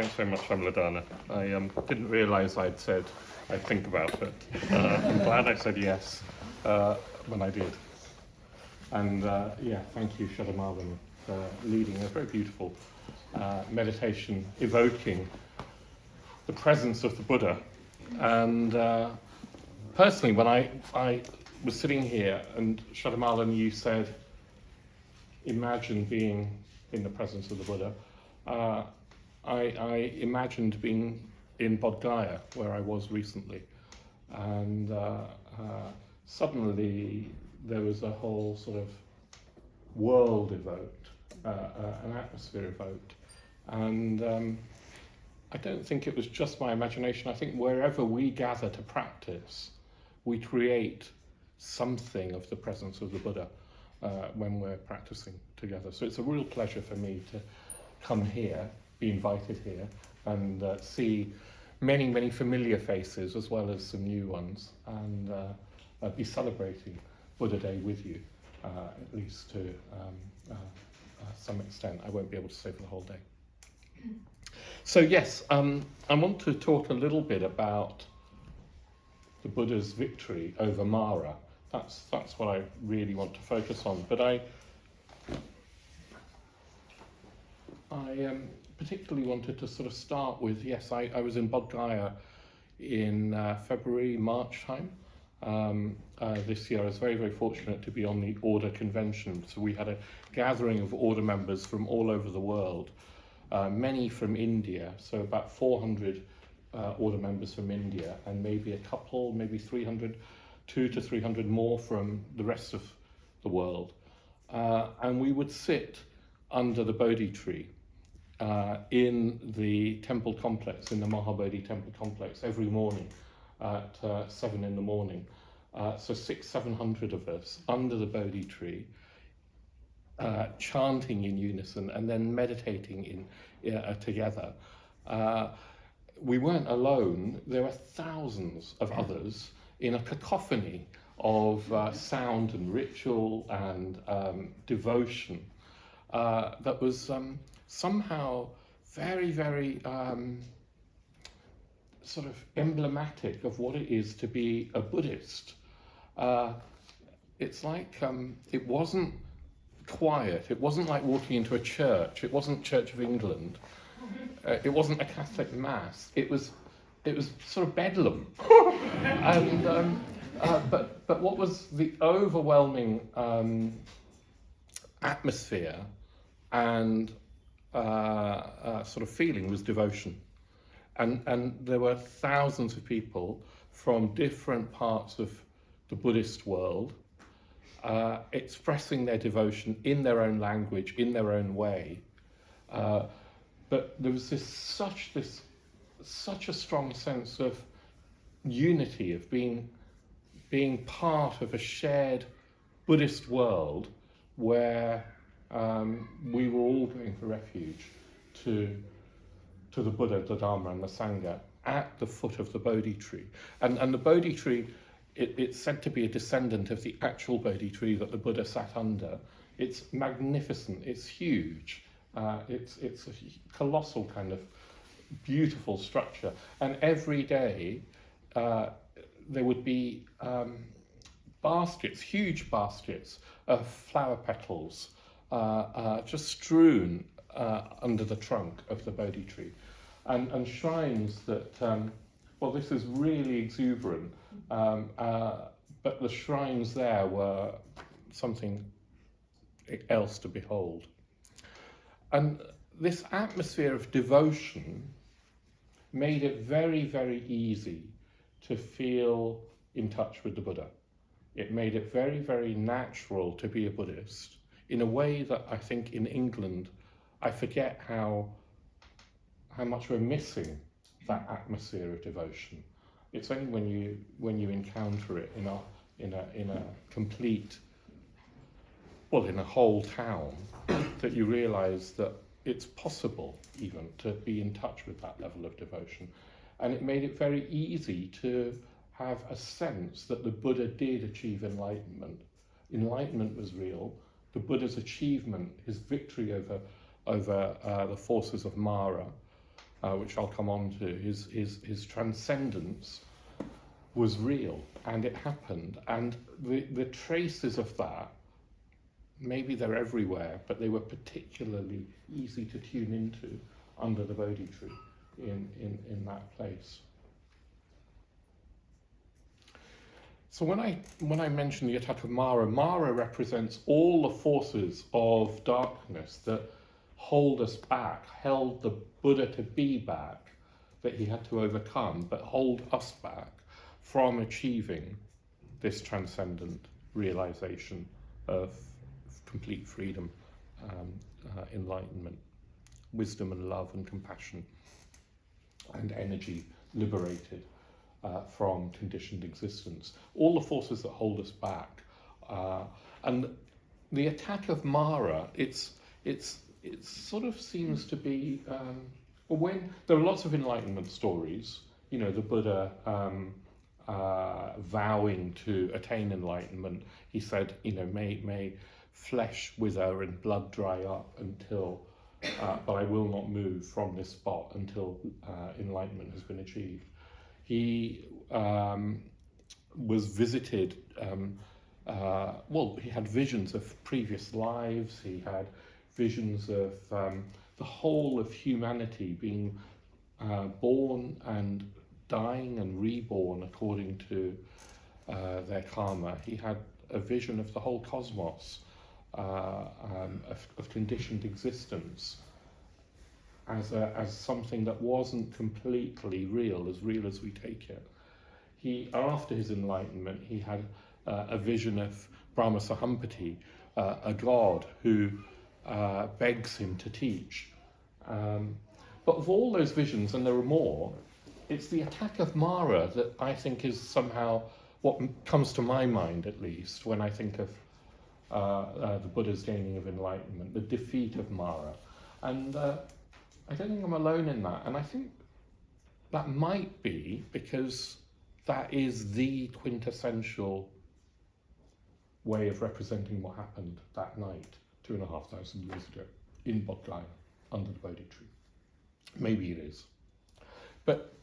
Thanks very much, Amladana. I didn't realise I'd said I'd think about it. I'm glad I said yes when I did. And yeah, thank you, Jnavaca, for leading a very beautiful meditation evoking the presence of the Buddha. And personally, when I was sitting here and Jnavaca, you said, imagine being in the presence of the Buddha, I imagined being in Bodh Gaya, where I was recently, and suddenly there was a whole sort of world evoked, an atmosphere evoked, and I don't think it was just my imagination. I think wherever we gather to practice, we create something of the presence of the Buddha when we're practicing together. So it's a real pleasure for me to come here, be invited here, and see many, many familiar faces as well as some new ones, and be celebrating Buddha Day with you, at least to some extent. I won't be able to say for the whole day. So yes, I want to talk a little bit about the Buddha's victory over Mara. That's what I really want to focus on. But I particularly wanted to sort of start with, yes, I was in Bodh Gaya in February, March time. This year I was very, very fortunate to be on the Order Convention. So we had a gathering of Order members from all over the world, many from India, so about 400 Order members from India, and maybe a couple, maybe 200 to 300 more from the rest of the world. And we would sit under the Bodhi tree in the temple complex, in the Mahabodhi temple complex, every morning at 7 in the morning. So 700 of us under the Bodhi tree, chanting in unison and then meditating together. We weren't alone. There were thousands of others in a cacophony of sound and ritual and devotion that was somehow very, very sort of emblematic of what it is to be a Buddhist. It's like it wasn't quiet. It wasn't like walking into a church. It wasn't Church of England. It wasn't a Catholic mass. It was sort of bedlam. And but what was the overwhelming atmosphere and sort of feeling was devotion. And there were thousands of people from different parts of the Buddhist world expressing their devotion in their own language, in their own way. But there was such a strong sense of unity, of being part of a shared Buddhist world where we were all going for refuge to the Buddha, the Dharma and the Sangha at the foot of the Bodhi tree. And the Bodhi tree, it's said to be a descendant of the actual Bodhi tree that the Buddha sat under. It's magnificent, it's huge, it's a colossal kind of beautiful structure. And every day there would be baskets, huge baskets of flower petals just strewn under the trunk of the Bodhi tree, and shrines that, well, this is really exuberant, but the shrines there were something else to behold. And this atmosphere of devotion made it very, very easy to feel in touch with the Buddha. It made it very, very natural to be a Buddhist in a way that I think in England, I forget how much we're missing that atmosphere of devotion. It's only when you encounter it in a complete, well, in a whole town, that you realise that it's possible even to be in touch with that level of devotion. And it made it very easy to have a sense that the Buddha did achieve enlightenment. Enlightenment was real. The Buddha's achievement, his victory over the forces of Mara, which I'll come on to, his transcendence was real, and it happened. And the traces of that, maybe they're everywhere, but they were particularly easy to tune into under the Bodhi tree in that place. So when I mention the attack of Mara, Mara represents all the forces of darkness that hold us back, held the Buddha to be back, that he had to overcome, but hold us back from achieving this transcendent realization of complete freedom, enlightenment, wisdom and love and compassion, and energy liberated from conditioned existence. All the forces that hold us back. And the attack of Mara, it sort of seems to be, when there are lots of enlightenment stories, you know, the Buddha vowing to attain enlightenment. He said, you know, may flesh wither and blood dry up until, but I will not move from this spot until enlightenment has been achieved. He was visited, he had visions of previous lives, he had visions of the whole of humanity being born and dying and reborn according to their karma. He had a vision of the whole cosmos, of conditioned existence, as something that wasn't completely real as we take it. After his enlightenment, he had a vision of Brahma Sahampati, a god who begs him to teach. But of all those visions, and there are more, it's the attack of Mara that I think is somehow what comes to my mind, at least, when I think of the Buddha's gaining of enlightenment, the defeat of Mara. And I don't think I'm alone in that. And I think that might be because that is the quintessential way of representing what happened that night 2,500 years ago in Bodh Gaya under the Bodhi tree. Maybe it is. But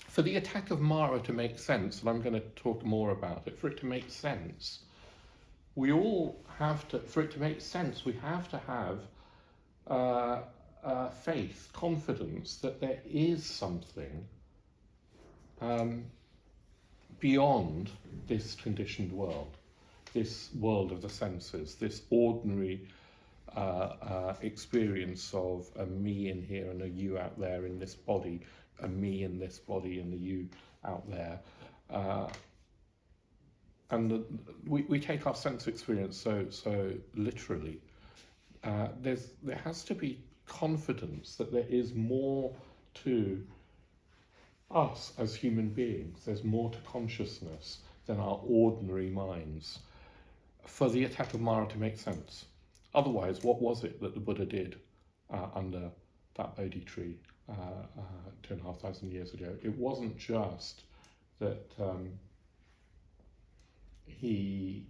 for the attack of Mara to make sense, and I'm going to talk more about it, for it to make sense, we have to have faith, confidence that there is something beyond this conditioned world, this world of the senses, this ordinary experience of a me in here and a you out there in this body, a me in this body and a you out there. And we take our sense experience so literally. There has to be confidence that there is more to us as human beings. There's more to consciousness than our ordinary minds for the attack of Mara to make sense. Otherwise, what was it that the Buddha did under that Bodhi tree 2,500 years ago? It wasn't just that he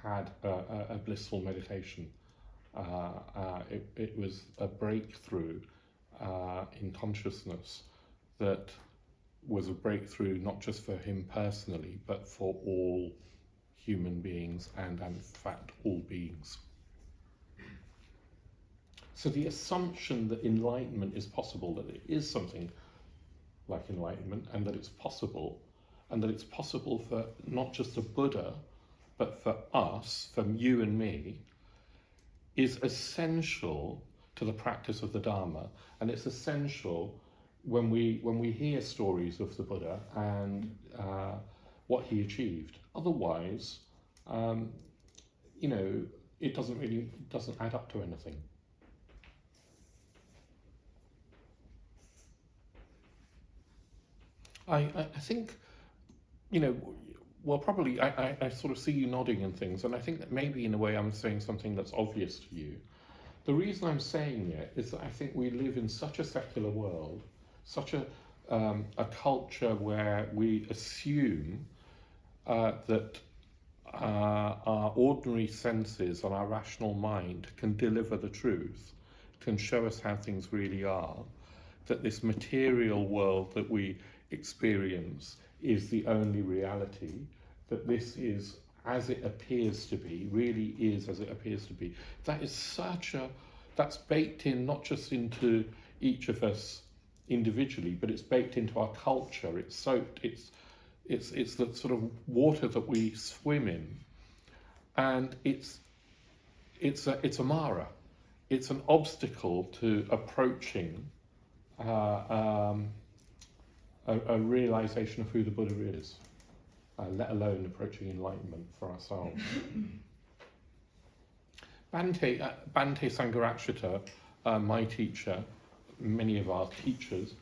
had a blissful meditation. It was a breakthrough in consciousness that was a breakthrough not just for him personally, but for all human beings and in fact all beings. So the assumption that enlightenment is possible, that it is something like enlightenment, and that it's possible for not just the Buddha, but for us, for you and me, is essential to the practice of the Dharma, and it's essential when we hear stories of the Buddha and what he achieved. Otherwise, it doesn't add up to anything. I think, probably I sort of see you nodding and things, and I think that maybe in a way I'm saying something that's obvious to you. The reason I'm saying it is that I think we live in such a secular world, such a culture where we assume that our ordinary senses and our rational mind can deliver the truth, can show us how things really are, that this material world that we experience is the only reality, that this is as it appears to be, really is as it appears to be. That's baked in not just into each of us individually, but it's baked into our culture. It's soaked, it's the sort of water that we swim in. And it's a Mara. It's an obstacle to approaching a realization of who the Buddha is, let alone approaching enlightenment for ourselves. Bhante Sangharakshita, my teacher, many of our teachers,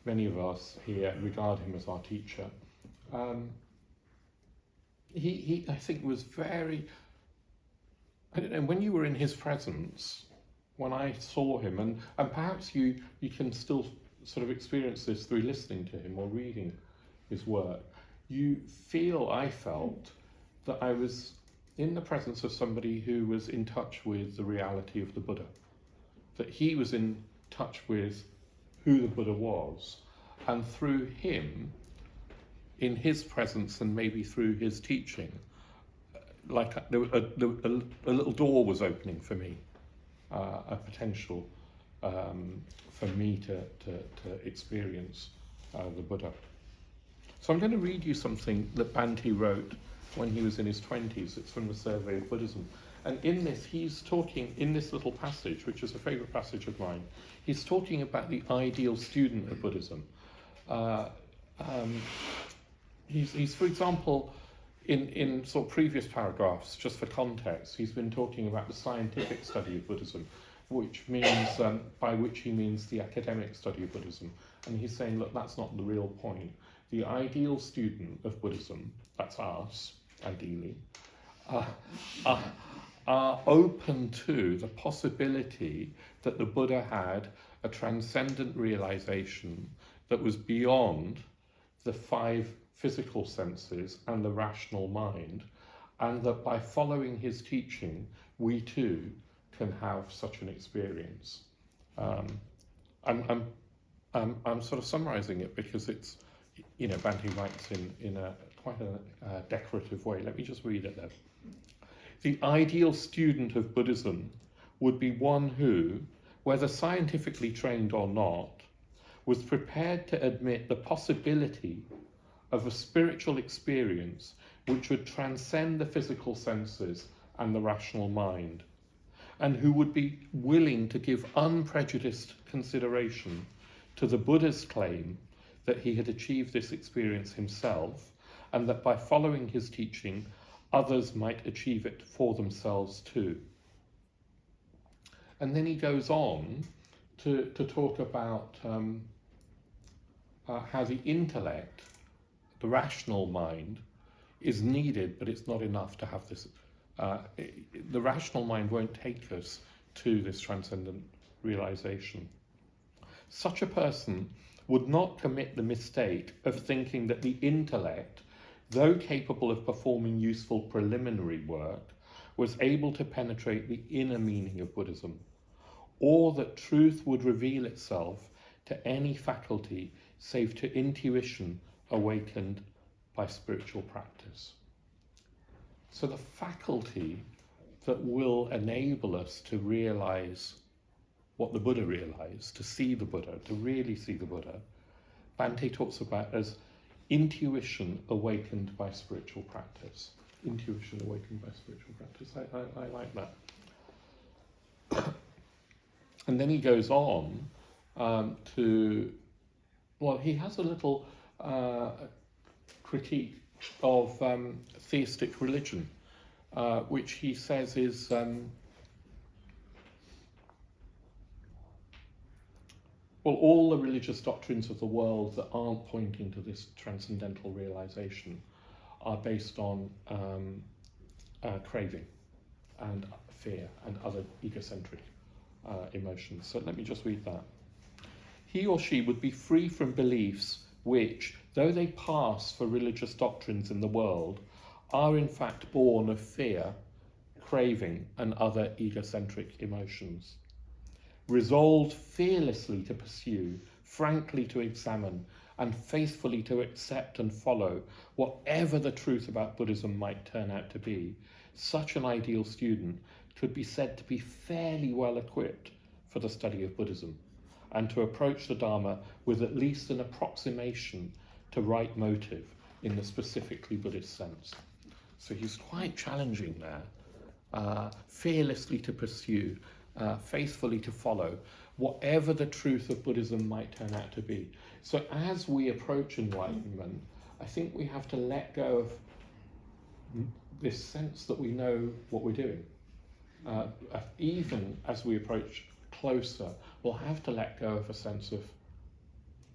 many of us here regard him as our teacher. He I think was very, I don't know, when you were in his presence, when I saw him, and perhaps you can still sort of experience this through listening to him or reading his work, I felt that I was in the presence of somebody who was in touch with the reality of the Buddha, that he was in touch with who the Buddha was, and through him, in his presence and maybe through his teaching, like a little door was opening for me, a potential for me to experience the Buddha. So I'm going to read you something that Bhante wrote when he was in his 20s. It's from the Survey of Buddhism. And in this, he's talking, in this little passage, which is a favourite passage of mine, he's talking about the ideal student of Buddhism. He's, for example, in sort of previous paragraphs, just for context, he's been talking about the scientific study of Buddhism, which means, by which he means the academic study of Buddhism. And he's saying, look, that's not the real point. The ideal student of Buddhism, that's us, ideally, are open to the possibility that the Buddha had a transcendent realization that was beyond the 5 physical senses and the rational mind, and that by following his teaching, we too can have such an experience. I'm sort of summarizing it because it's, you know, Bhante writes in a quite a decorative way. Let me just read it then. The ideal student of Buddhism would be one who, whether scientifically trained or not, was prepared to admit the possibility of a spiritual experience which would transcend the physical senses and the rational mind, and who would be willing to give unprejudiced consideration to the Buddha's claim that he had achieved this experience himself, and that by following his teaching, others might achieve it for themselves too. And then he goes on to talk about how the intellect, the rational mind, is needed, but it's not enough to have this. The rational mind won't take us to this transcendent realization. Such a person would not commit the mistake of thinking that the intellect, though capable of performing useful preliminary work, was able to penetrate the inner meaning of Buddhism, or that truth would reveal itself to any faculty save to intuition awakened by spiritual practice. So the faculty that will enable us to realize what the Buddha realized, to see the Buddha, to really see the Buddha, Bhante talks about as intuition awakened by spiritual practice. Intuition awakened by spiritual practice. I like that. And then he goes on he has a little critique of theistic religion, which he says is all the religious doctrines of the world that aren't pointing to this transcendental realization are based on craving and fear and other egocentric emotions. So let me just read that. He or she would be free from beliefs which, though they pass for religious doctrines in the world, are in fact born of fear, craving, and other egocentric emotions. resolved fearlessly to pursue, frankly to examine, and faithfully to accept and follow whatever the truth about Buddhism might turn out to be, such an ideal student could be said to be fairly well equipped for the study of Buddhism, and to approach the Dharma with at least an approximation to right motive in the specifically Buddhist sense. So he's quite challenging there. Fearlessly to pursue, faithfully to follow, whatever the truth of Buddhism might turn out to be. So as we approach enlightenment, I think we have to let go of this sense that we know what we're doing. Even as we approach closer, we'll have to let go of a sense of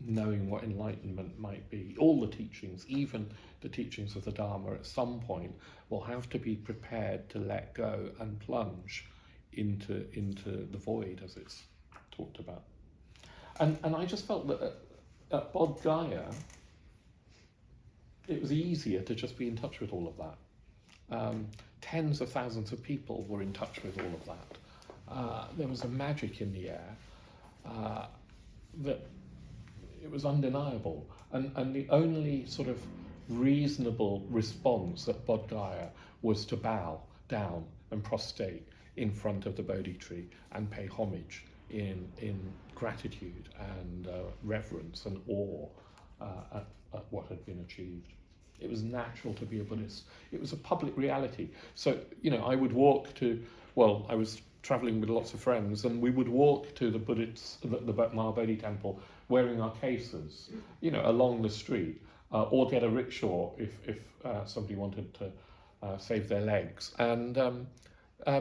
knowing what enlightenment might be. All the teachings, even the teachings of the Dharma, at some point will have to be prepared to let go and plunge into the void, as it's talked about. And I just felt that at Bodh Gaya, it was easier to just be in touch with all of that. Tens of thousands of people were in touch with all of that. There was a magic in the air that it was undeniable. And the only sort of reasonable response at Bodh Gaya was to bow down and prostrate in front of the Bodhi tree and pay homage in gratitude and reverence and awe at what had been achieved. It was natural to be a Buddhist. It was a public reality. So, I would walk to, I was traveling with lots of friends, and we would walk to the Mahabodhi temple wearing our cases, along the street, or get a rickshaw if somebody wanted to save their legs. And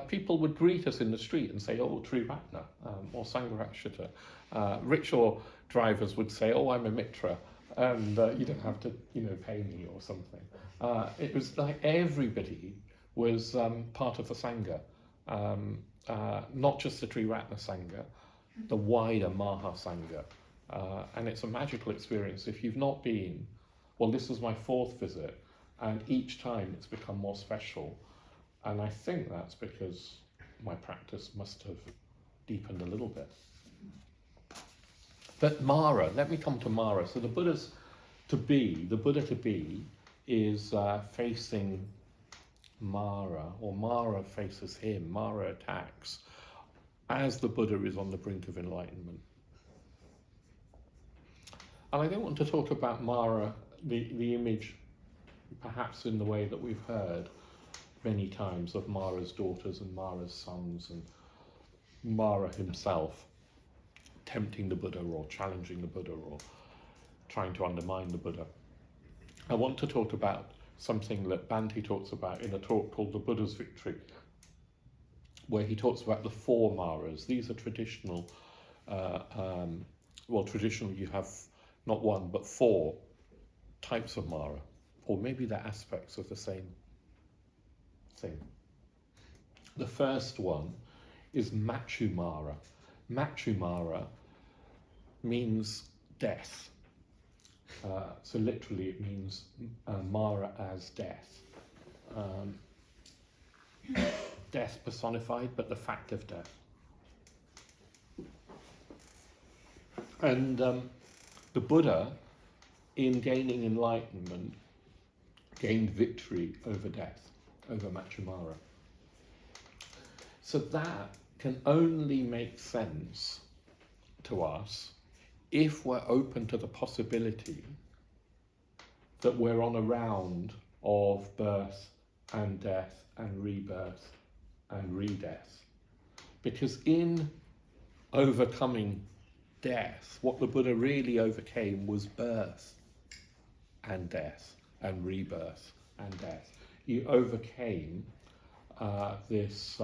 people would greet us in the street and say, "Oh, Triratna," or Sangharakshita. Rickshaw drivers would say, "Oh, I'm a Mitra, and you don't have to, pay me," or something. It was like everybody was part of the Sangha, not just the Triratna Sangha, the wider Maha Sangha. And it's a magical experience. If you've not been, this was my 4th visit, and each time it's become more special. And I think that's because my practice must have deepened a little bit. But Mara, let me come to Mara. So the Buddha to be is facing Mara, or Mara faces him. Mara attacks as the Buddha is on the brink of enlightenment. And I don't want to talk about Mara, the image, perhaps in the way that we've heard many times, of Mara's daughters and Mara's sons, and Mara himself tempting the Buddha or challenging the Buddha or trying to undermine the Buddha. I want to talk about something that Bhante talks about in a talk called The Buddha's Victory, where he talks about the 4 Maras. These are traditional, traditionally you have not 1 but 4 types of Mara, or maybe they're aspects of the same thing. The first one is Machu Mara. Machu Mara means death. So literally it means Mara as death. Death personified, but the fact of death. And the Buddha, in gaining enlightenment, gained victory over death, over Machu Mara. So that can only make sense to us if we're open to the possibility that we're on a round of birth and death and rebirth and re-death. Because in overcoming death, what the Buddha really overcame was birth and death and rebirth and death. He overcame this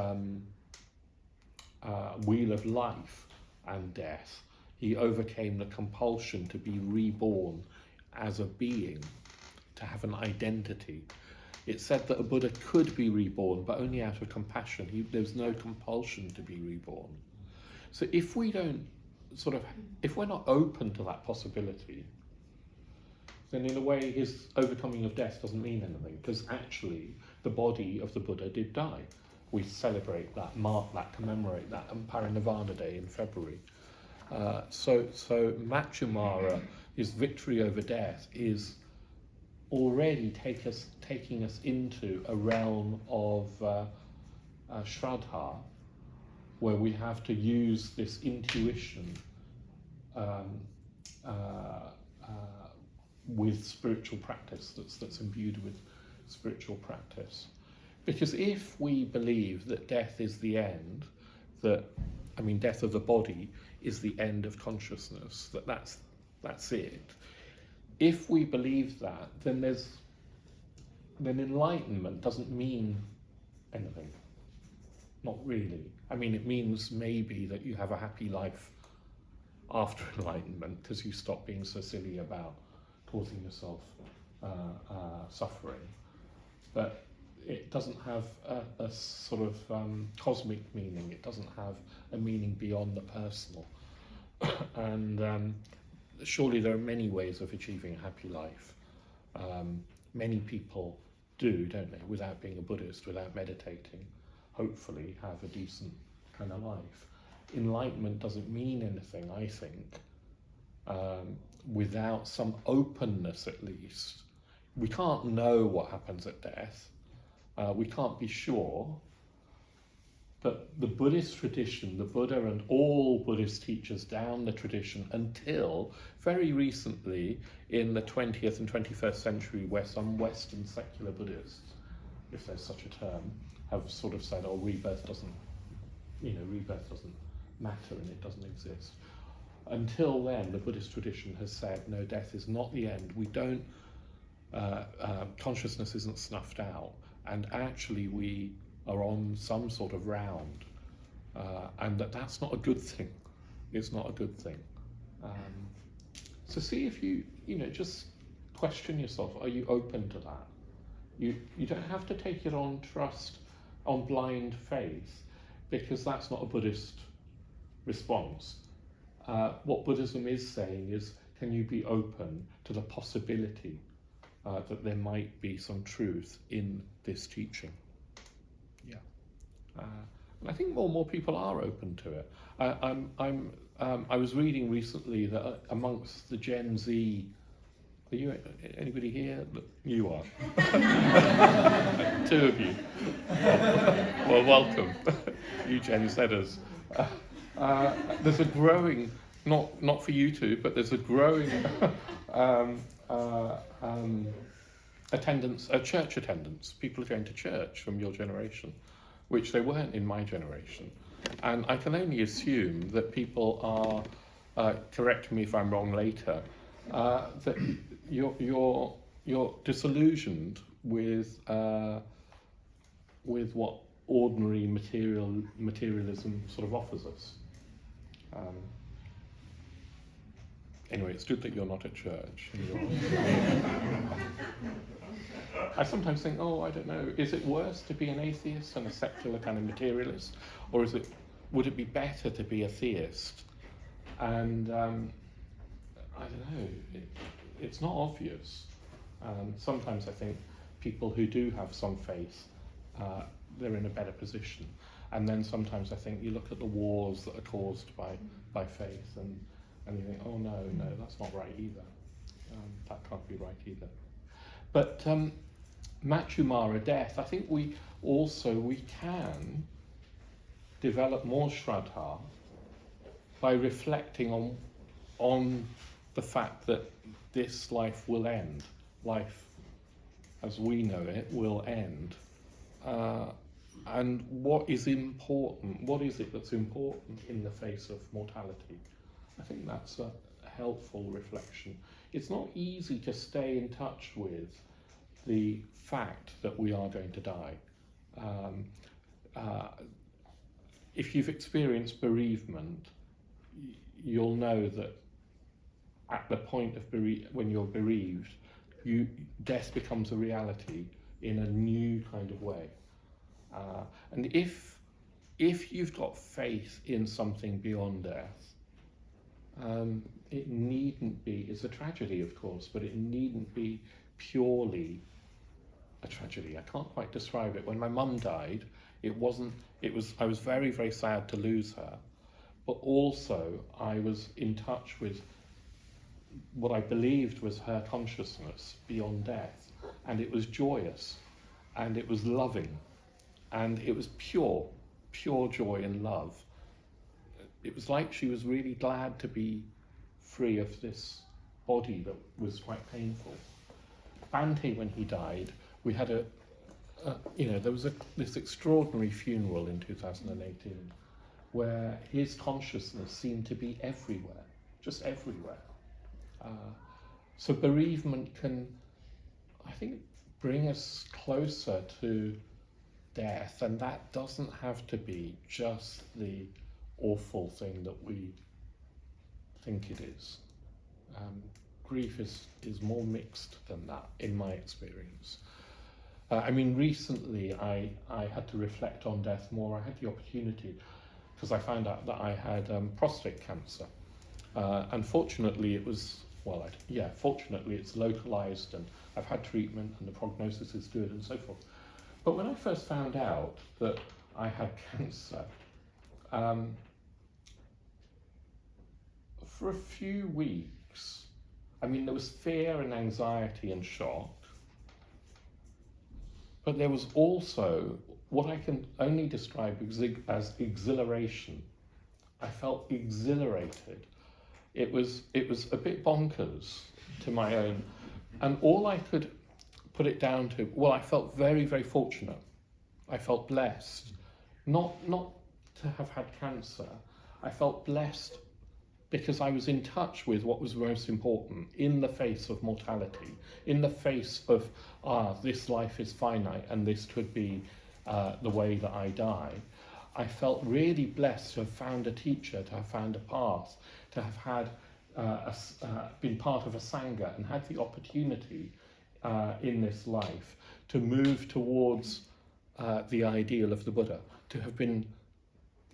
wheel of life and death. He overcame the compulsion to be reborn as a being, to have an identity. It said that a Buddha could be reborn, but only out of compassion. There's no compulsion to be reborn. So if we don't if we're not open to that possibility, then in a way his overcoming of death doesn't mean anything, because actually the body of the Buddha did die. we celebrate that, mark that, commemorate that, and Parinirvana Day in February. So Jnanavaca, his victory over death, is already taking us into a realm of Shraddha, where we have to use this intuition with spiritual practice, that's imbued with spiritual practice. Because if we believe that death is the end, death of the body is the end of consciousness, that's it. If we believe that, then enlightenment doesn't mean anything. Not really. It means maybe that you have a happy life after enlightenment, because you stop being so silly about causing yourself suffering. But it doesn't have a sort of cosmic meaning. It doesn't have a meaning beyond the personal. And surely there are many ways of achieving a happy life. Many people do, don't they, without being a Buddhist, without meditating, hopefully have a decent kind of life. Enlightenment doesn't mean anything, I think, without some openness at least. We can't know what happens at death. We can't be sure. But the Buddhist tradition, the Buddha and all Buddhist teachers down the tradition until very recently in the 20th and 21st century, where some Western secular Buddhists, if there's such a term, have sort of said, oh, rebirth doesn't matter and it doesn't exist. Until then, the Buddhist tradition has said, no, death is not the end. We don't, consciousness isn't snuffed out, and actually we are on some sort of round, and that's not a good thing. It's not a good thing. So see if you just question yourself, are you open to that? You don't have to take it on trust, on blind faith, because that's not a Buddhist response. What Buddhism is saying is, can you be open to the possibility that there might be some truth in this teaching? Yeah, and I think more and more people are open to it. I was reading recently that amongst the Gen Z, are you anybody here? Look, you are. Two of you. Well, welcome, you Gen Zers. There's a growing, not for you two, but there's a growing attendance, church attendance. People are going to church from your generation, which they weren't in my generation. And I can only assume that people are, correct me if I'm wrong later, that you're disillusioned with what ordinary materialism sort of offers us. Anyway, it's good that you're not at church. I sometimes think, I don't know, is it worse to be an atheist and a secular kind of materialist, or would it be better to be a theist? And I don't know, it's not obvious. Sometimes I think people who do have some faith, they're in a better position. And then sometimes I think you look at the wars that are caused by faith, and you think, oh no, that's not right either. That can't be right either. But Jnavaca, death, I think we can develop more Shraddha by reflecting on the fact that this life will end. Life as we know it will end. And what is important? What is it that's important in the face of mortality? I think that's a helpful reflection. It's not easy to stay in touch with the fact that we are going to die. If you've experienced bereavement, you'll know that at the point of when you're bereaved, death becomes a reality in a new kind of way. And if you've got faith in something beyond death, it needn't be, it's a tragedy of course, but it needn't be purely a tragedy. I can't quite describe it. When my mum died, It wasn't, it was, I was very, very sad to lose her, but also I was in touch with what I believed was her consciousness beyond death, and it was joyous, and it was loving, and it was pure, pure joy and love. It was like she was really glad to be free of this body that was quite painful. Bante, when he died, we had there was this extraordinary funeral in 2018 where his consciousness seemed to be everywhere, just everywhere. So bereavement can, I think, bring us closer to death, and that doesn't have to be just the awful thing that we think it is. Grief is more mixed than that, in my experience. Recently I had to reflect on death more. I had the opportunity because I found out that I had prostate cancer. Unfortunately, fortunately it's localized, and I've had treatment and the prognosis is good and so forth. But when I first found out that I had cancer, for a few weeks, there was fear and anxiety and shock, but there was also what I can only describe as exhilaration. I felt exhilarated. It was a bit bonkers to my own, and all I could put it down to, I felt very, very fortunate. I felt blessed, not to have had cancer. I felt blessed because I was in touch with what was most important in the face of mortality, in the face of, this life is finite and this could be the way that I die. I felt really blessed to have found a teacher, to have found a path, to have had been part of a Sangha and had the opportunity in this life to move towards the ideal of the Buddha, to have been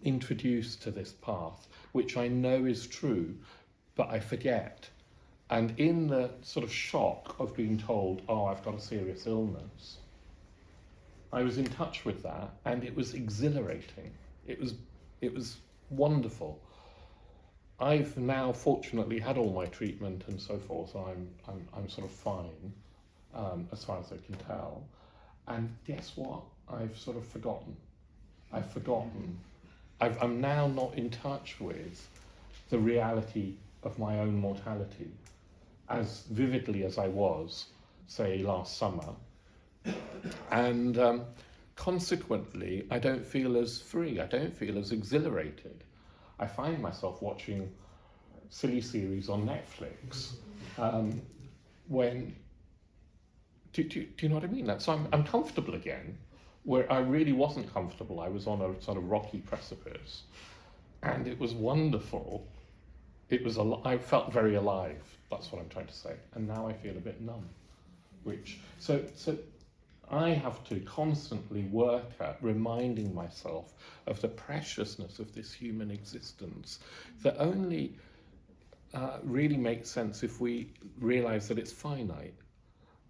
introduced to this path, which I know is true, but I forget. And in the sort of shock of being told, I've got a serious illness, I was in touch with that, and it was exhilarating. It was wonderful. I've now fortunately had all my treatment and so forth. I'm sort of fine, as far as I can tell. And guess what? I've sort of forgotten. I'm now not in touch with the reality of my own mortality as vividly as I was, say, last summer. And consequently, I don't feel as free. I don't feel as exhilarated. I find myself watching silly series on Netflix when, do you know what I mean? So I'm comfortable again, where I really wasn't comfortable. I was on a sort of rocky precipice, and it was wonderful. I felt very alive. That's what I'm trying to say. And now I feel a bit numb, so I have to constantly work at reminding myself of the preciousness of this human existence that only really makes sense if we realize that it's finite,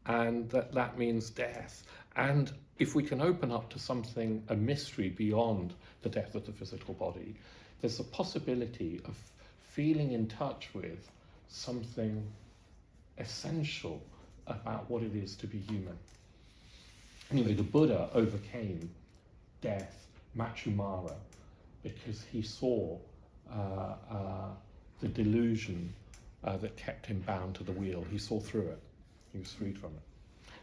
and that means death. And if we can open up to something, a mystery beyond the death of the physical body, there's a possibility of feeling in touch with something essential about what it is to be human. Anyway, the Buddha overcame death, Machumara, because he saw the delusion that kept him bound to the wheel. He saw through it. He was freed from it.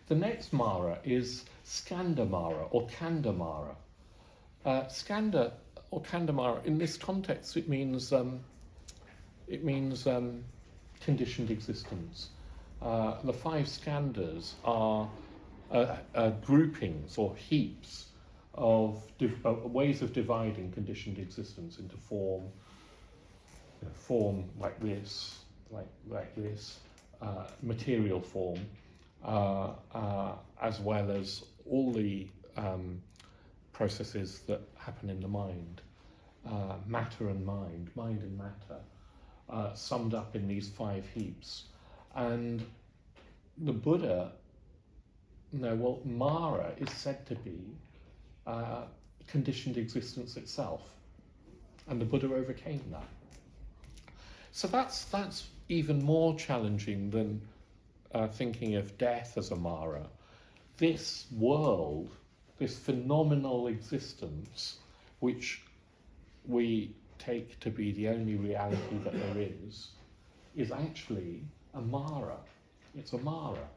The next Mara is Skandamara or Kandamara. Skanda or Kandamara, in this context, it means conditioned existence. The five skandhas are groupings or heaps of ways of dividing conditioned existence into form like this, like this, material form, as well as all the processes that happen in the mind, matter and mind and matter, summed up in these five heaps. And the Buddha, Mara is said to be conditioned existence itself. And the Buddha overcame that. So that's even more challenging than thinking of death as a Mara. This world, this phenomenal existence, which we take to be the only reality that there is actually a Mara. It's a Mara.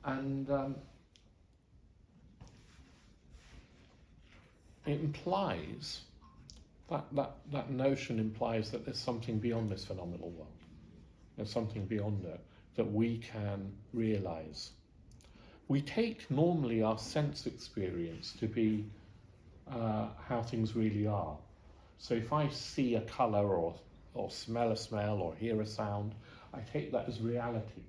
And it implies, that notion implies that there's something beyond this phenomenal world. There's something beyond it that we can realize. We take normally our sense experience to be how things really are. So if I see a colour or smell a smell or hear a sound, I take that as reality.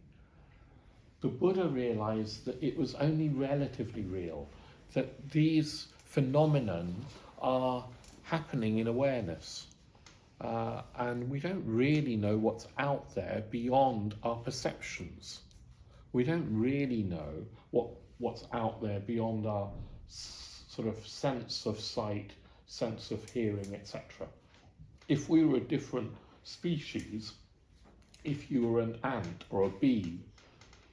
The Buddha realized that it was only relatively real, that these phenomena are happening in awareness. And we don't really know what's out there beyond our perceptions. We don't really know what's out there beyond our sort of sense of sight, sense of hearing, etc. If we were a different species, if you were an ant or a bee,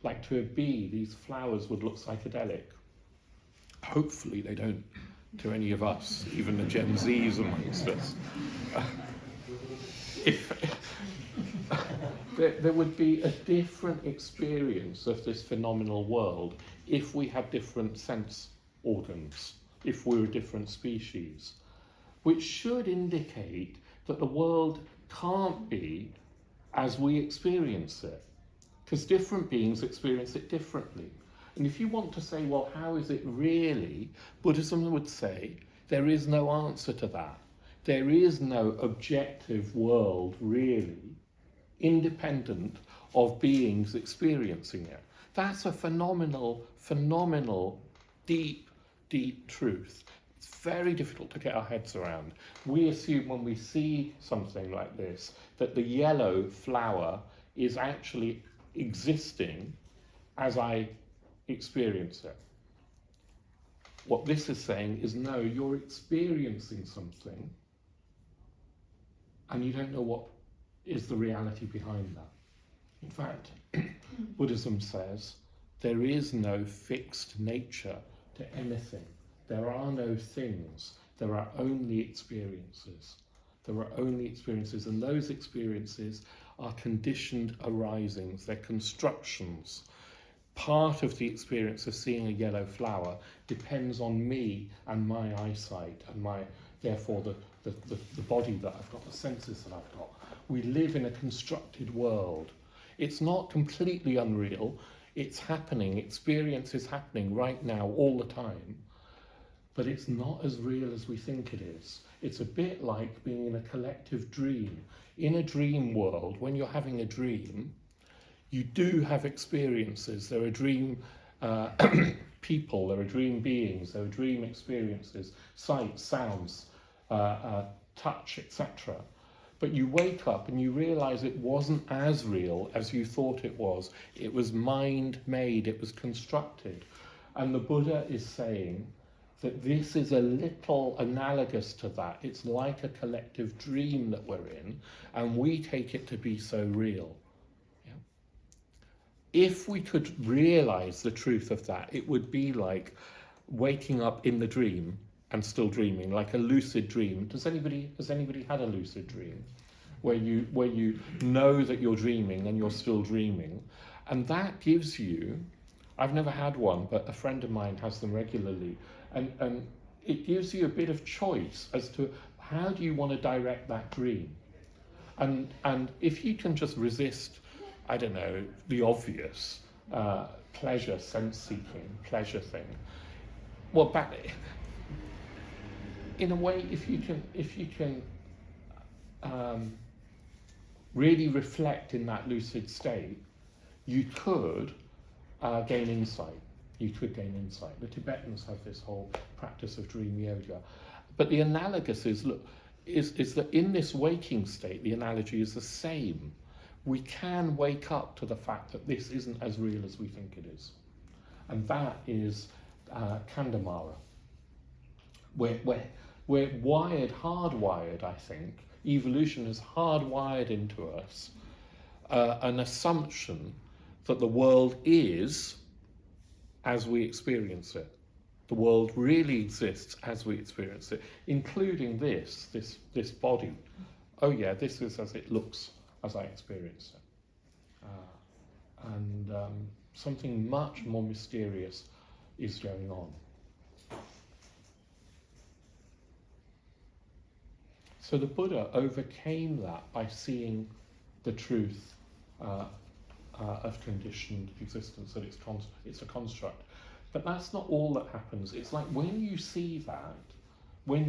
like to a bee, these flowers would look psychedelic. Hopefully they don't to any of us, even the Gen Zs amongst us. There would be a different experience of this phenomenal world if we had different sense organs, if we were a different species, which should indicate that the world can't be as we experience it, because different beings experience it differently. And if you want to say, well, how is it really? Buddhism would say there is no answer to that. There is no objective world really, independent of beings experiencing it. That's a phenomenal, deep, deep truth. It's very difficult to get our heads around. We assume when we see something like this that the yellow flower is actually existing as I experience it. What this is saying is, no, you're experiencing something and you don't know what is the reality behind that. In fact, Buddhism says there is no fixed nature to anything. There are no things. There are only experiences. There are only experiences, and those experiences are conditioned arisings. They're constructions. Part of the experience of seeing a yellow flower depends on me and my eyesight and therefore the body that I've got, the senses that I've got. We live in a constructed world. It's not completely unreal. It's happening. Experience is happening right now, all the time. But it's not as real as we think it is. It's a bit like being in a collective dream. In a dream world, when you're having a dream, you do have experiences. There are dream people, there are dream beings, there are dream experiences, sight, sounds, touch, etc. But you wake up and you realize it wasn't as real as you thought it was. It was mind-made, it was constructed. And the Buddha is saying that this is a little analogous to that. It's like a collective dream that we're in, and we take it to be so real. If we could realize the truth of that, it would be like waking up in the dream and still dreaming, like a lucid dream. Has anybody had a lucid dream where you know that you're dreaming and you're still dreaming? And that gives you, I've never had one, but a friend of mine has them regularly, and it gives you a bit of choice as to how do you want to direct that dream. And if you can just resist, I don't know, the obvious pleasure, sense-seeking, pleasure thing. Well, in a way, if you can really reflect in that lucid state, you could gain insight. You could gain insight. The Tibetans have this whole practice of dream yoga. But the analogous is that in this waking state, the analogy is the same. We can wake up to the fact that this isn't as real as we think it is. And that is Kandamara. We're hardwired, I think. Evolution has hardwired into us an assumption that the world is as we experience it. The world really exists as we experience it, including this body. Oh yeah, this is as it looks as I experience it. And something much more mysterious is going on. So the Buddha overcame that by seeing the truth of conditioned existence, that it's a construct. But that's not all that happens. It's like when you see that, when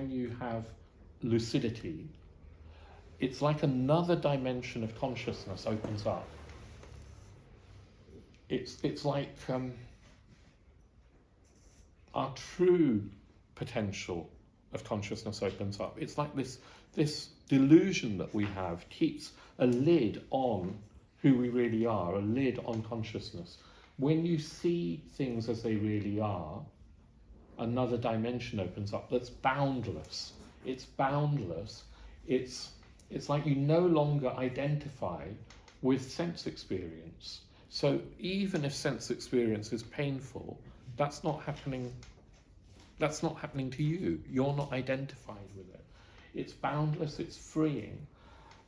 you have lucidity, it's like another dimension of consciousness opens up. It's like our true potential of consciousness opens up. It's like this delusion that we have keeps a lid on who we really are, a lid on consciousness. When you see things as they really are, another dimension opens up that's boundless. It's boundless. It's like you no longer identify with sense experience. So even if sense experience is painful, that's not happening to you. You're not identified with it. It's boundless, it's freeing,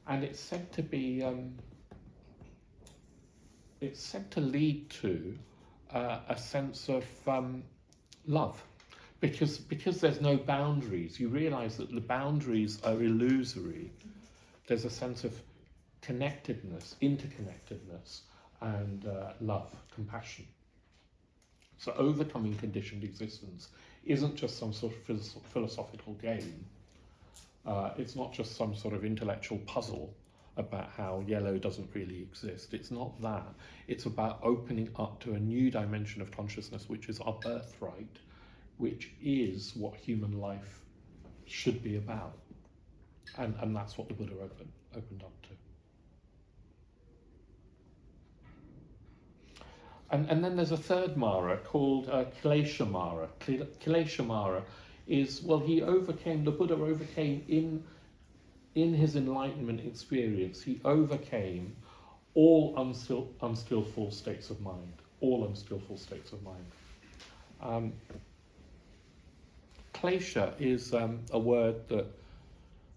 and it's said to be it's said to lead to a sense of love, because there's no boundaries. You realize that the boundaries are illusory. There's a sense of connectedness, interconnectedness, and love, compassion. So overcoming conditioned existence isn't just some sort of philosophical game. It's not just some sort of intellectual puzzle about how yellow doesn't really exist. It's not that. It's about opening up to a new dimension of consciousness, which is our birthright, which is what human life should be about. And that's what the Buddha opened up to. And then there's a third Mara called Kilesha Mara. Kilesha Mara is, well, the Buddha overcame in his enlightenment experience, he overcame all unskillful states of mind. All unskillful states of mind. Klesha is a word that,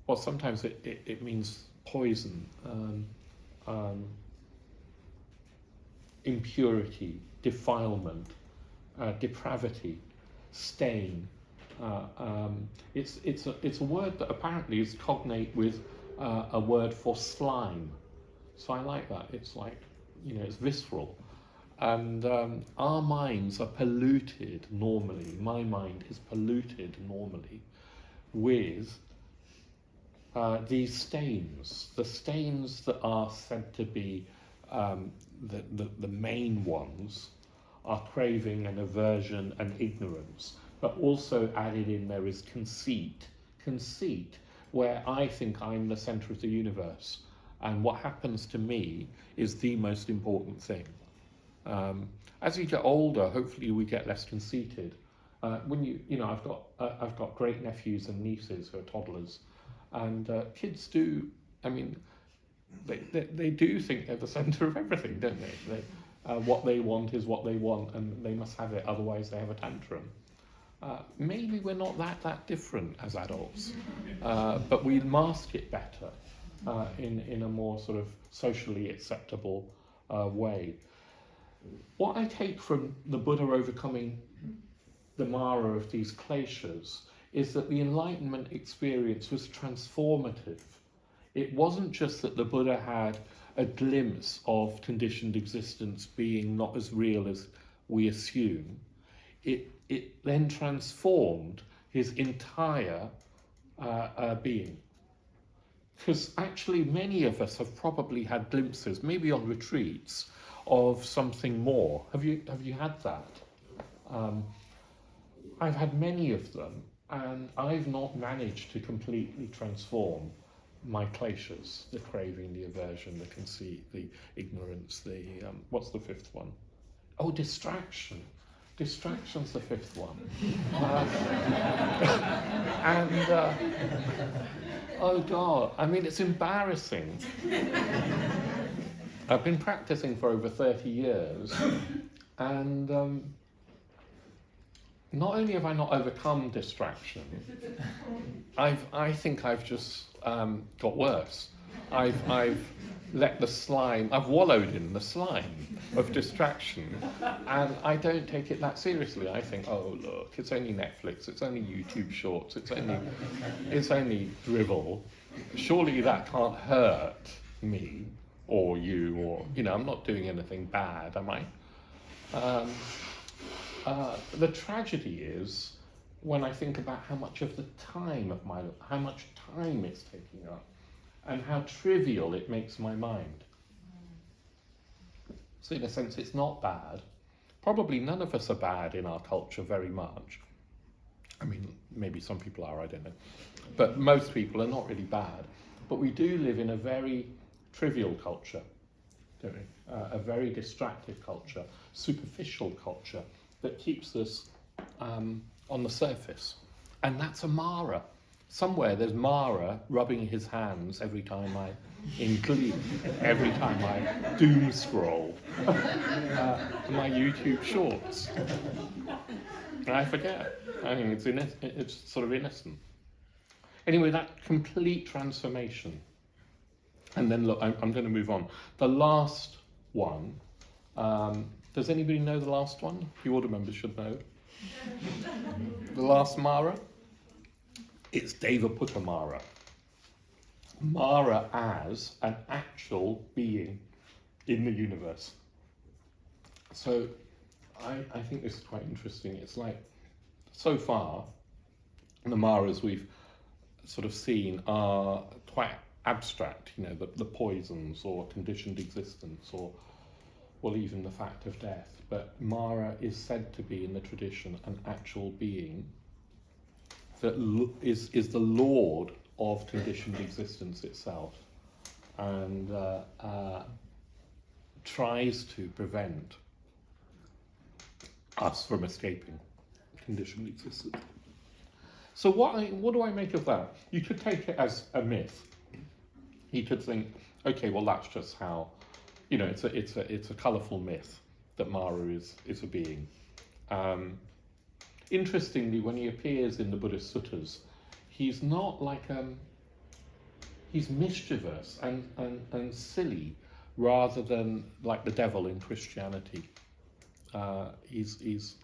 well, sometimes it means poison, impurity, defilement, depravity, stain. It's a word that apparently is cognate with a word for slime. So I like that. It's like, it's visceral. And our minds are polluted normally. My mind is polluted normally with these stains. The stains that are said to be the main ones are craving and aversion and ignorance. But also added in there is conceit, where I think I'm the center of the universe, and what happens to me is the most important thing. As you get older, hopefully we get less conceited. When I've got great nephews and nieces who are toddlers, and kids do. I mean, they do think they're the center of everything, don't they? What they want is what they want, and they must have it, otherwise they have a tantrum. Maybe we're not that different as adults, but we mask it better in a more sort of socially acceptable way. What I take from the Buddha overcoming the Mara of these kleshas is that the Enlightenment experience was transformative. It wasn't just that the Buddha had a glimpse of conditioned existence being not as real as we assume. It then transformed his entire being. Because actually many of us have probably had glimpses, maybe on retreats, of something more. Have you had that? I've had many of them, and I've not managed to completely transform my kleshas, the craving, the aversion, the conceit, the ignorance, what's the fifth one? Oh, distraction. Distraction's the fifth one. And oh God, I mean, it's embarrassing. I've been practicing for over 30 years, and not only have I not overcome distraction, I think I've just got worse. I've let the slime, I've wallowed in the slime of distraction, and I don't take it that seriously. I think, oh look, it's only Netflix, it's only YouTube Shorts, it's only drivel. Surely that can't hurt me or you, or I'm not doing anything bad, am I? The tragedy is when I think about how much of the time of how much time it's taking up, and how trivial it makes my mind. So in a sense, it's not bad. Probably none of us are bad in our culture very much. I mean, maybe some people are, I don't know. But most people are not really bad. But we do live in a very trivial culture, don't we? A very distracted culture, superficial culture that keeps us on the surface. And that's a Mara. Somewhere there's Mara rubbing his hands every time I doom scroll my YouTube Shorts. And I forget. I mean, it's sort of innocent. Anyway, that complete transformation. And then look, I'm going to move on. The last one. Does anybody know the last one? The order members should know. The last Mara. It's Jnavaca Mara. Mara as an actual being in the universe. So I think this is quite interesting. It's like, so far, the Maras we've sort of seen are quite abstract, the poisons or conditioned existence or, well, even the fact of death. But Mara is said to be, in the tradition, an actual being that is the lord of conditioned existence itself, and tries to prevent us from escaping conditioned existence. So what do I make of that? You could take it as a myth. You could think, okay, well, that's just how, it's a colourful myth that Mara is a being. Interestingly, when he appears in the Buddhist suttas, he's not like he's mischievous and silly, rather than like the devil in Christianity. He's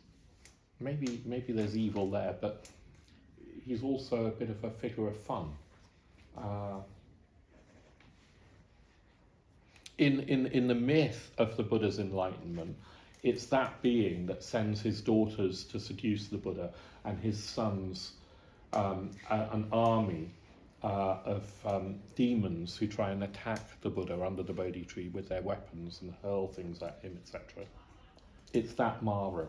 maybe there's evil there, but he's also a bit of a figure of fun. In the myth of the Buddha's enlightenment, it's that being that sends his daughters to seduce the Buddha, and his sons an army of demons who try and attack the Buddha under the Bodhi tree with their weapons and hurl things at him, etc. It's that Mara.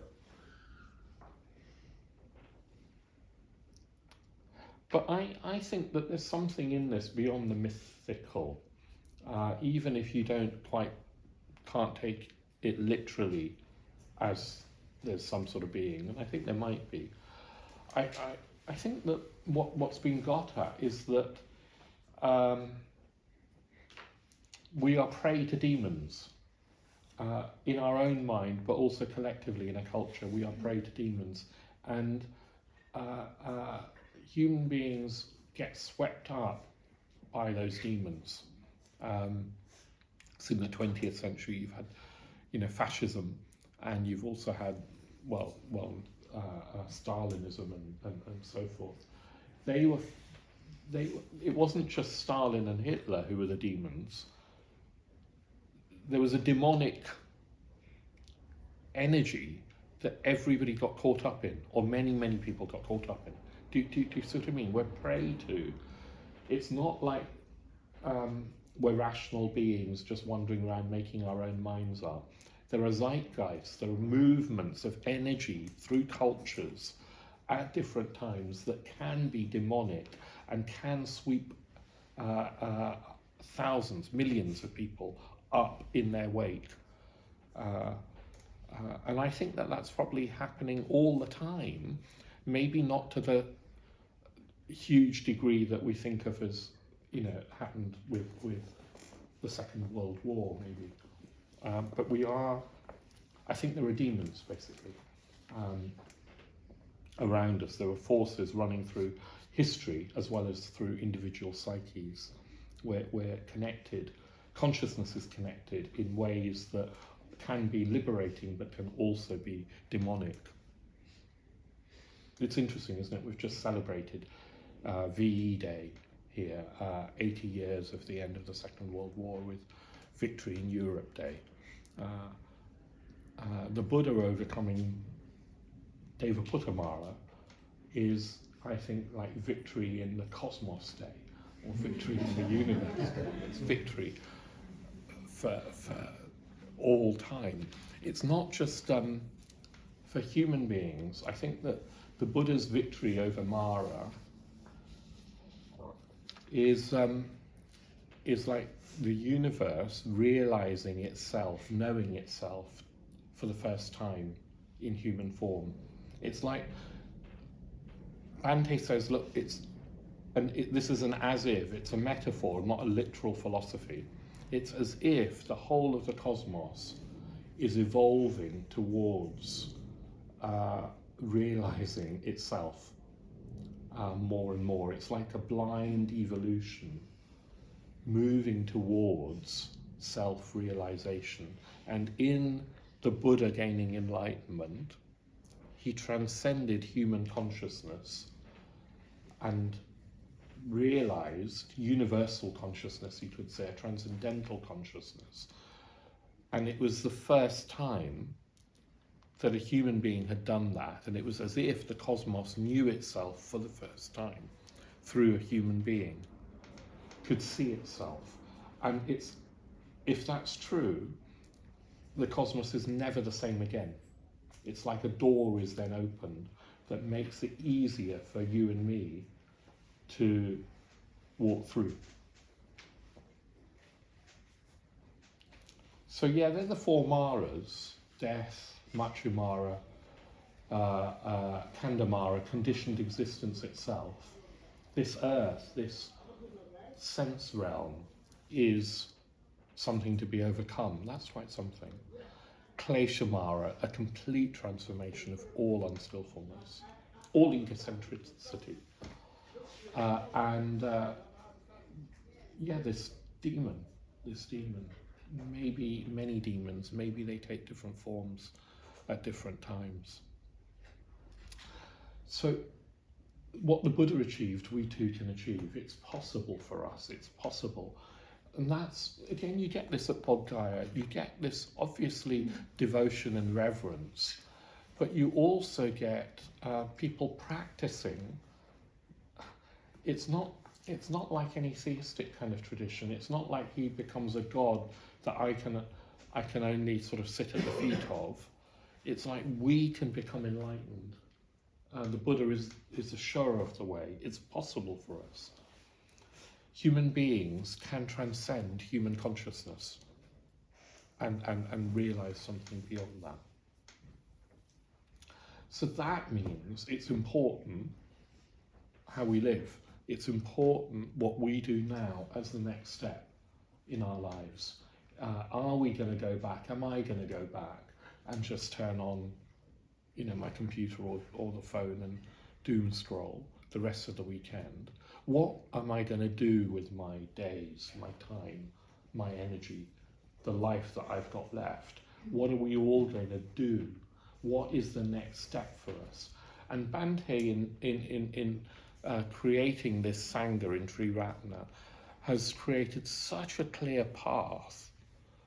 But I think that there's something in this beyond the mythical, even if you can't take it literally as there's some sort of being, and I think there might be. I think that what's been got at is that we are prey to demons in our own mind, but also collectively in a culture. We are prey to demons, and human beings get swept up by those demons. So in the 20th century, you've had fascism, and you've also had Stalinism and so forth. It wasn't just Stalin and Hitler who were the demons. There was a demonic energy that everybody got caught up in, or many people got caught up in. Do you see what I mean? We're prey to. It's not like we're rational beings just wandering around making our own minds up. There are zeitgeists, there are movements of energy through cultures at different times that can be demonic and can sweep thousands, millions of people up in their wake. And I think that that's probably happening all the time, maybe not to the huge degree that we think of as, happened with the Second World War, maybe. But I think there are demons, basically, around us. There are forces running through history as well as through individual psyches. We're connected. Consciousness is connected in ways that can be liberating but can also be demonic. It's interesting, isn't it? We've just celebrated VE Day here, 80 years of the end of the Second World War with Victory in Europe Day. The Buddha overcoming Devaputamara is, I think, like victory in the cosmos day, or victory in the universe day. It's victory for all time. It's not just for human beings. I think that the Buddha's victory over Mara is like the universe realizing itself, knowing itself for the first time in human form. It's like Bante says, look, this is an as if, it's a metaphor, not a literal philosophy. It's as if the whole of the cosmos is evolving towards realizing itself more and more. It's like a blind evolution moving towards self-realization. And in the Buddha gaining enlightenment, he transcended human consciousness and realized universal consciousness, you could say, a transcendental consciousness. And it was the first time that a human being had done that, and it was as if the cosmos knew itself for the first time through a human being, could see itself. And if that's true, the cosmos is never the same again. It's like a door is then opened that makes it easier for you and me to walk through. So yeah, they're the four Maras: death, Machumara, Kandamara, conditioned existence itself. This earth, this sense realm, is something to be overcome. That's quite something. Kleshamara, a complete transformation of all unskillfulness, all egocentricity. This demon, maybe many demons, maybe they take different forms at different times. So what the Buddha achieved, we too can achieve. It's possible for us, it's possible. And that's, again, you get this at Bodh Gaya, you get this obviously devotion and reverence, but you also get people practicing. It's not like any theistic kind of tradition. It's not like he becomes a god that I can only sort of sit at the feet of. It's like we can become enlightened. The Buddha is the shower of the way. It's possible for us. Human beings can transcend human consciousness and realize something beyond that. So that means it's important how we live. It's important what we do now as the next step in our lives. Are we going to go back? Am I going to go back and just turn on, my computer or the phone and doom scroll the rest of the weekend? What am I going to do with my days, my time, my energy, the life that I've got left? What are we all going to do? What is the next step for us? And Bante in creating this Sangha in Triratna has created such a clear path,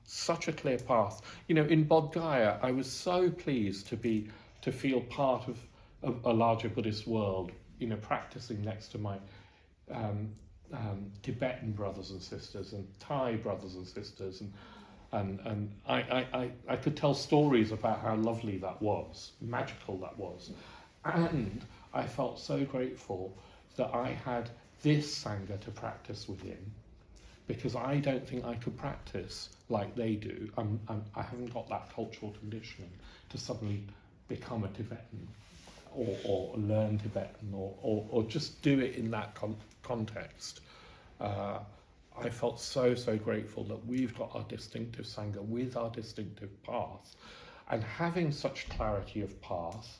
in Bodh Gaya, I was so pleased to feel part of a larger Buddhist world, practicing next to my Tibetan brothers and sisters and Thai brothers and sisters, and I could tell stories about how lovely that was, magical that was, and I felt so grateful that I had this Sangha to practice within, because I don't think I could practice like they do. I haven't got that cultural conditioning to suddenly become a Tibetan or learn Tibetan or just do it in that context. I felt so grateful that we've got our distinctive Sangha with our distinctive path, and having such clarity of path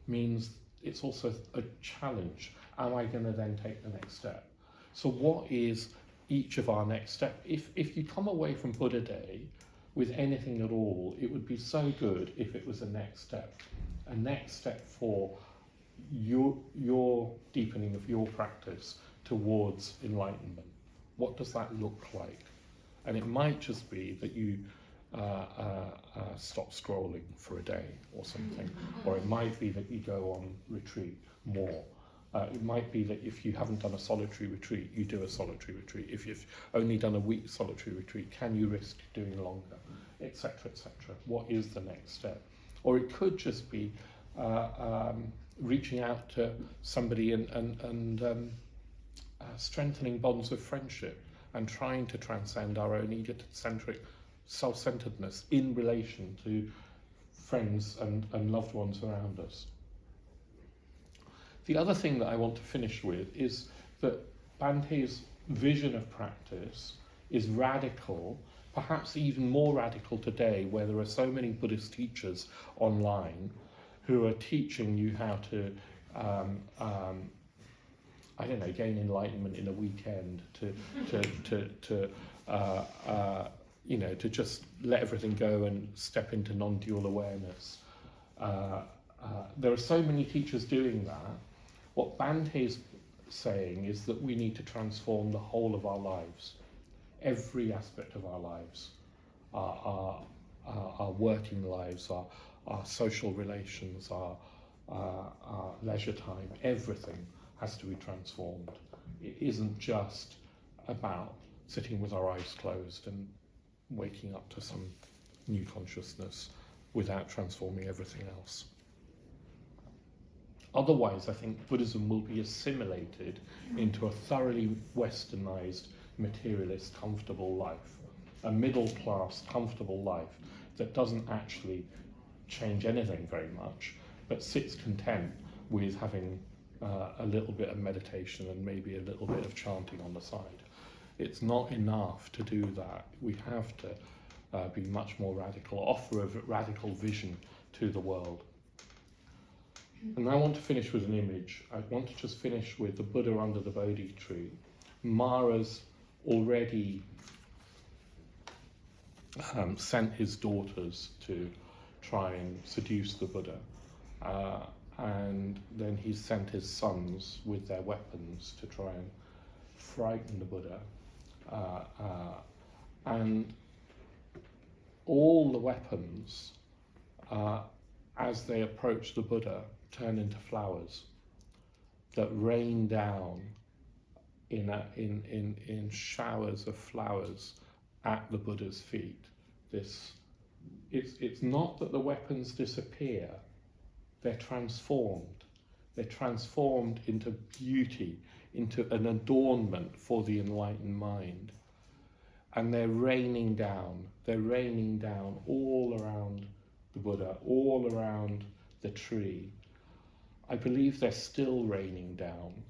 means it's also a challenge. Am I going to then take the next step? So what is each of our next step? If you come away from Buddha Day with anything at all, it would be so good if it was a next step for your deepening of your practice towards enlightenment. What does that look like? And it might just be that you stop scrolling for a day or something, or it might be that you go on retreat more. It might be that if you haven't done a solitary retreat, you do a solitary retreat. If you've only done a week solitary retreat, can you risk doing longer, etc., etc.? What is the next step? Or it could just be reaching out to somebody and strengthening bonds of friendship and trying to transcend our own egocentric self-centeredness in relation to friends and loved ones around us. The other thing that I want to finish with is that Bante's vision of practice is radical, perhaps even more radical today, where there are so many Buddhist teachers online who are teaching you how to I don't know, gain enlightenment in a weekend, to just let everything go and step into non-dual awareness. There are so many teachers doing that. What Bante's saying is that we need to transform the whole of our lives, every aspect of our lives, our working lives, our social relations, our leisure time, everything has to be transformed. It isn't just about sitting with our eyes closed and waking up to some new consciousness without transforming everything else. Otherwise, I think Buddhism will be assimilated into a thoroughly westernized, materialist, comfortable life, a middle-class, comfortable life that doesn't actually change anything very much, but sits content with having a little bit of meditation and maybe a little bit of chanting on the side. It's not enough to do that. We have to be much more radical, offer a radical vision to the world. And I want to finish with an image. I want to just finish with the Buddha under the Bodhi tree. Mara's already sent his daughters to try and seduce the Buddha. And then he sent his sons with their weapons to try and frighten the Buddha. And all the weapons, as they approach the Buddha, turn into flowers that rain down in showers of flowers at the Buddha's feet. It's not that the weapons disappear. They're transformed. They're transformed into beauty, into an adornment for the enlightened mind. And they're raining down. They're raining down all around the Buddha, all around the tree. I believe they're still raining down.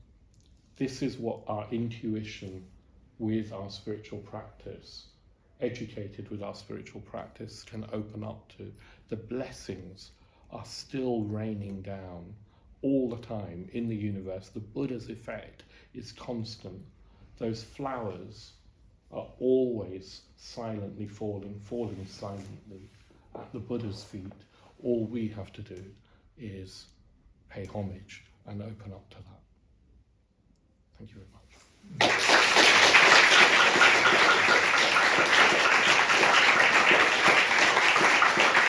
This is what our intuition with our spiritual practice, educated with our spiritual practice, can open up to. The blessings are still raining down all the time in the universe. The Buddha's effect is constant. Those flowers are always silently falling silently at the Buddha's feet. All we have to do is pay homage and open up to that. Thank you very much.